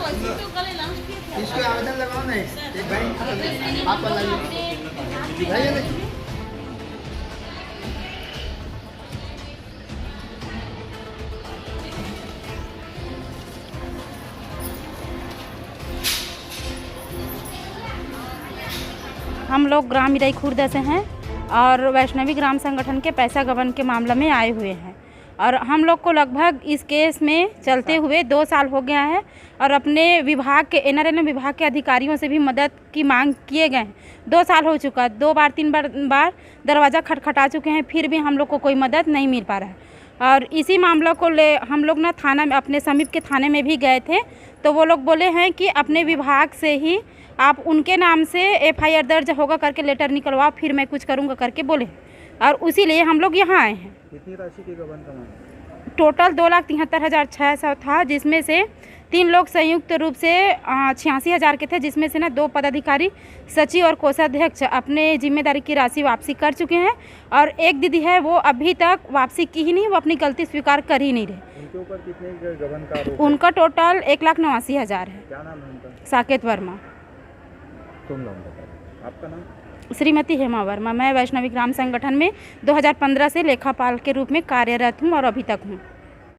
इसको आवेदन लगाओ ना, एक भाई आप लगाइए। हम लोग ग्राम मिराई खुर्द से हैं और वैष्णवी ग्राम संगठन के पैसा गबन के मामले में आए हुए हैं और हम लोग को लगभग इस केस में चलते हुए 2 साल हो गया है और अपने विभाग के NRLM विभाग के अधिकारियों से भी मदद की मांग किए गए हैं। 2 साल हो चुका, 2 बार 3 बार दरवाज़ा खटखटा चुके हैं, फिर भी हम लोग को कोई मदद नहीं मिल पा रहा है। और इसी मामला को ले हम लोग ना थाना में, अपने समीप के थाने में भी गए थे, तो वो लोग बोले हैं कि अपने विभाग से ही आप उनके नाम से FIR दर्ज होगा करके लेटर निकलवाओ, फिर मैं कुछ करूँगा करके बोले और उसी लिए हम लोग यहाँ आए हैं। कितनी राशि की गबन का मामला? टोटल 2,73,600 था, जिसमें से 3 लोग संयुक्त रूप से 86,000 के थे, जिसमें से ना 2 पदाधिकारी सचिव और कोषाध्यक्ष अपने जिम्मेदारी की राशि वापसी कर चुके हैं और एक दीदी है वो अभी तक वापसी की ही नहीं, वो अपनी गलती स्वीकार कर ही नहीं रहे। उनके ऊपर कितने गबन का आरोप? उनका टोटल 1,89,000 है। क्या नाम है उनका? साकेत वर्मा। तुम नाम बताओ, आपका नाम? श्रीमती हेमा वर्मा। मैं वैष्णवी ग्राम संगठन में 2015 से लेखापाल के रूप में कार्यरत हूँ और अभी तक हूँ।